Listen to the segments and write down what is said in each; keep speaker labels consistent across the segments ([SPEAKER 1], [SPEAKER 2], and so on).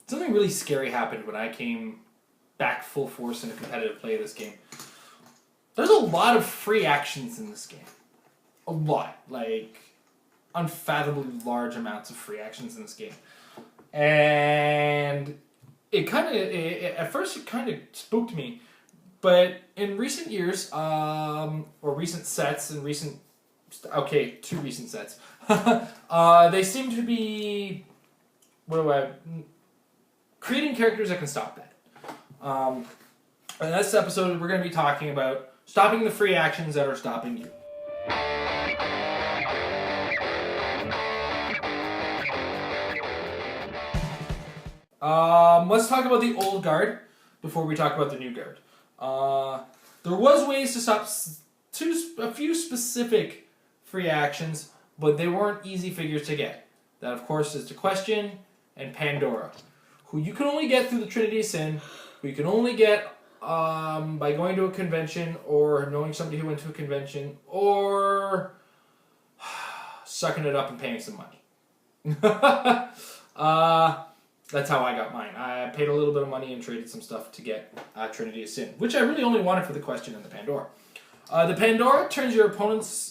[SPEAKER 1] something really scary happened when I came back full force into competitive play of this game. There's a lot of free actions in this game. A lot. Like, unfathomably large amounts of free actions in this game. And it kind of, at first it kind of spooked me. But in recent years, or recent sets, and two recent sets, they seem to be, creating characters that can stop that. In this episode, we're going to be talking about stopping the free actions that are stopping you. Let's talk about the old guard before we talk about the new guard. There was ways to stop a few specific free actions, but they weren't easy figures to get. That, of course, is DISCRETION and Pandora, who you can only get through the Trinity of Sin, who you can only get by going to a convention or knowing somebody who went to a convention or sucking it up and paying some money. That's how I got mine. I paid a little bit of money and traded some stuff to get Trinity of Sin, which I really only wanted for the question and the Pandora. The Pandora turns your opponent's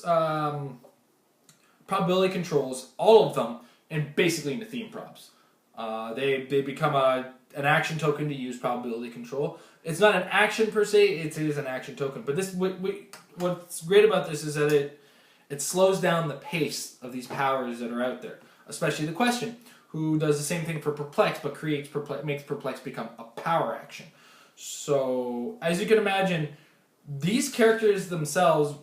[SPEAKER 1] probability controls, all of them, and basically into theme props. They become an action token to use probability control. It's not an action per se, it is an action token. But this, what's great about this is that it slows down the pace of these powers that are out there, especially the question, who does the same thing for Perplex, but makes Perplex become a power action. So, as you can imagine, these characters themselves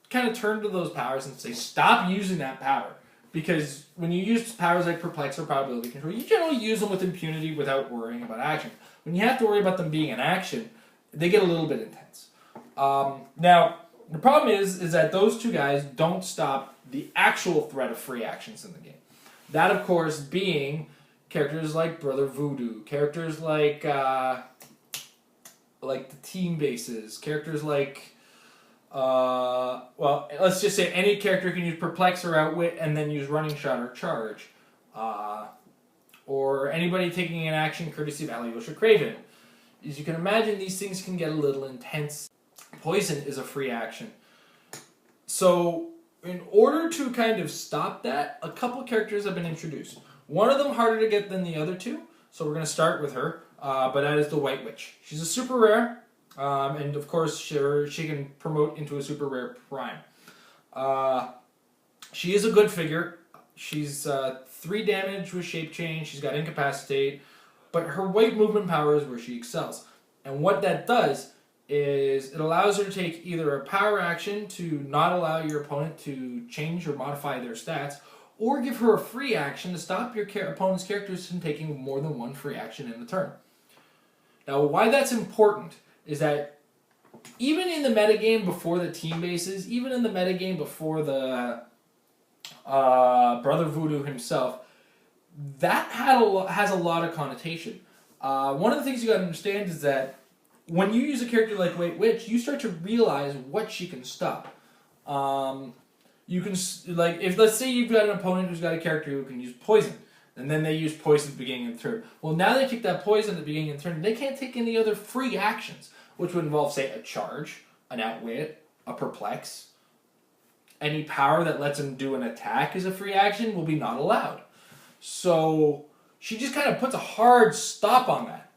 [SPEAKER 1] kind of turn to those powers and say, stop using that power. Because when you use powers like Perplex or Probability Control, you generally use them with impunity without worrying about action. When you have to worry about them being an action, they get a little bit intense. Now, the problem is that those two guys don't stop the actual threat of free actions in the game. That, of course, being characters like Brother Voodoo, characters like the team bases, characters like, let's just say any character can use Perplex or Outwit and then use Running Shot or Charge. Or anybody taking an action courtesy of Alyosha Craven. As you can imagine, these things can get a little intense. Poison is a free action. So, in order to kind of stop that, a couple characters have been introduced. One of them harder to get than the other two, so we're going to start with her, but that is the White Witch. She's a super rare, and of course she can promote into a super rare prime. She is a good figure. She's 3 damage with Shape Change, she's got Incapacitate, but her white movement power is where she excels. And what that does is it allows her to take either a power action to not allow your opponent to change or modify their stats, or give her a free action to stop your opponent's characters from taking more than one free action in a turn. Now, why that's important is that even in the metagame before the team bases, even in the metagame before the Brother Voodoo himself, that has a lot of connotation. One of the things you got to understand is that when you use a character like White Witch, you start to realize what she can stop. You can, if let's say you've got an opponent who's got a character who can use Poison, and then they use Poison at the beginning of the turn. Well, now they take that Poison at the beginning of the turn, they can't take any other free actions, which would involve, say, a Charge, an Outwit, a Perplex. Any power that lets them do an attack as a free action will be not allowed. So she just kind of puts a hard stop on that.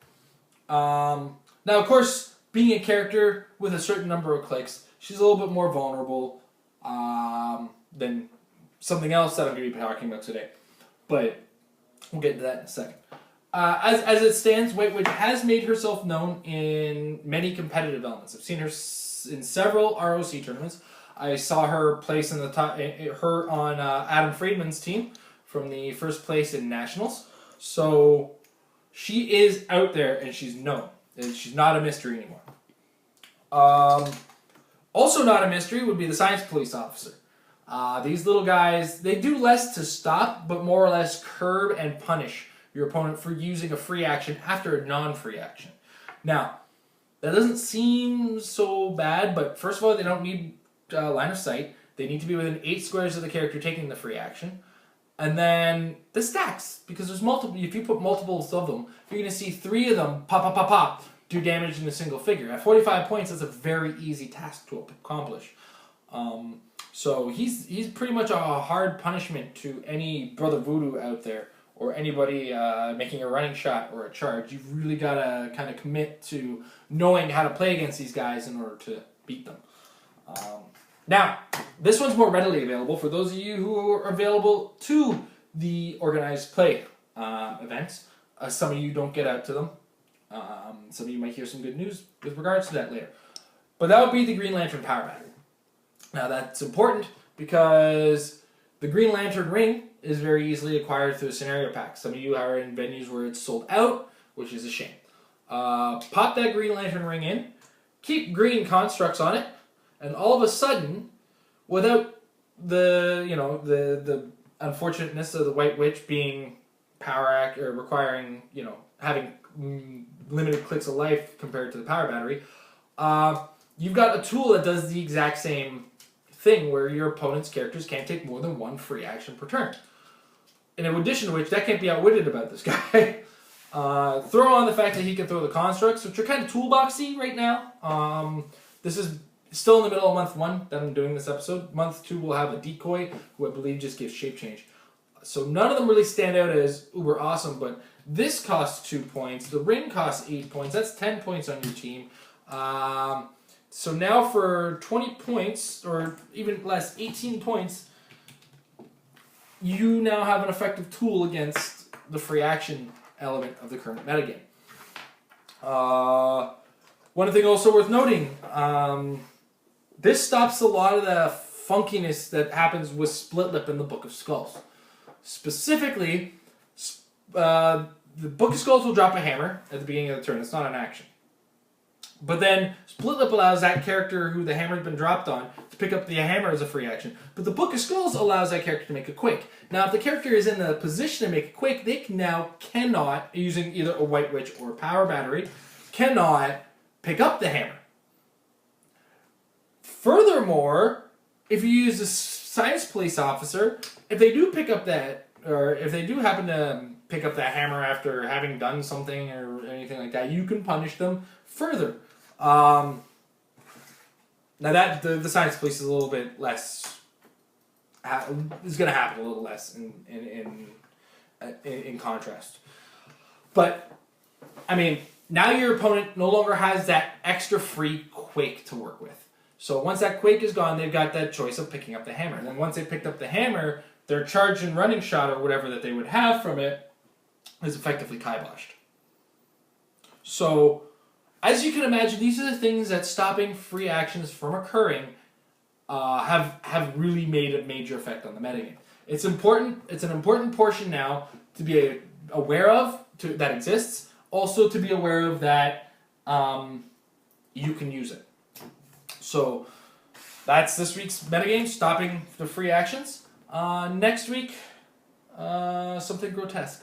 [SPEAKER 1] Now, of course, being a character with a certain number of clicks, she's a little bit more vulnerable than something else that I'm going to be talking about today. But we'll get into that in a second. As it stands, White Witch has made herself known in many competitive elements. I've seen her in several ROC tournaments. I saw her place in the top, her on Adam Friedman's team from the first place in Nationals. So she is out there and she's known. And she's not a mystery anymore. Also not a mystery would be the Science Police Officer. These little guys, they do less to stop, but more or less curb and punish your opponent for using a free action after a non-free action. Now, that doesn't seem so bad, but first of all, they don't need line of sight. They need to be within 8 squares of the character taking the free action. And then the stacks, because there's multiple. If you put multiples of them, you're going to see 3 of them pop, pop, pop, pop, do damage in a single figure. At 45 points, that's a very easy task to accomplish. So he's pretty much a hard punishment to any Brother Voodoo out there, or anybody making a running shot or a charge. You've really got to kind of commit to knowing how to play against these guys in order to beat them. Now, this one's more readily available for those of you who are available to the organized play events. Some of you don't get out to them. Some of you might hear some good news with regards to that later. But that would be the Green Lantern Power Battery. Now, that's important because the Green Lantern Ring is very easily acquired through a scenario pack. Some of you are in venues where it's sold out, which is a shame. Pop that Green Lantern Ring in, keep green constructs on it, and all of a sudden, without the unfortunateness of the White Witch being or requiring, having limited clicks of life compared to the power battery, you've got a tool that does the exact same thing where your opponent's characters can't take more than 1 free action per turn. In addition to which, that can't be outwitted about this guy. Throw on the fact that he can throw the constructs, which are kind of toolboxy right now. This is still in the middle of month 1 that I'm doing this episode. Month 2 will have a decoy, who I believe just gives shape change. So none of them really stand out as uber awesome, but this costs 2 points. The ring costs 8 points. That's 10 points on your team. So now for 20 points, or even less, 18 points, you now have an effective tool against the free action element of the current metagame. One thing also worth noting, this stops a lot of the funkiness that happens with Split Lip in the Book of Skulls. Specifically, the Book of Skulls will drop a hammer at the beginning of the turn. It's not an action. But then Split Lip allows that character who the hammer's been dropped on to pick up the hammer as a free action. But the Book of Skulls allows that character to make a quake. Now, if the character is in the position to make a quake, they cannot, using either a White Witch or a power battery, cannot pick up the hammer. Furthermore, if you use a science police officer, if they do pick up that, or if they do happen to pick up that hammer after having done something or anything like that, you can punish them further. Now that the science police is a little bit less, is going to happen a little less in contrast. But I mean, now your opponent no longer has that extra free quake to work with. So once that quake is gone, they've got that choice of picking up the hammer. And then once they picked up the hammer, their charge and running shot or whatever that they would have from it is effectively kiboshed. So, as you can imagine, these are the things that stopping free actions from occurring have really made a major effect on the metagame. It's important. It's an important portion now to be aware of that exists. Also to be aware of that you can use it. So that's this week's metagame, stopping the free actions. Next week, something grotesque.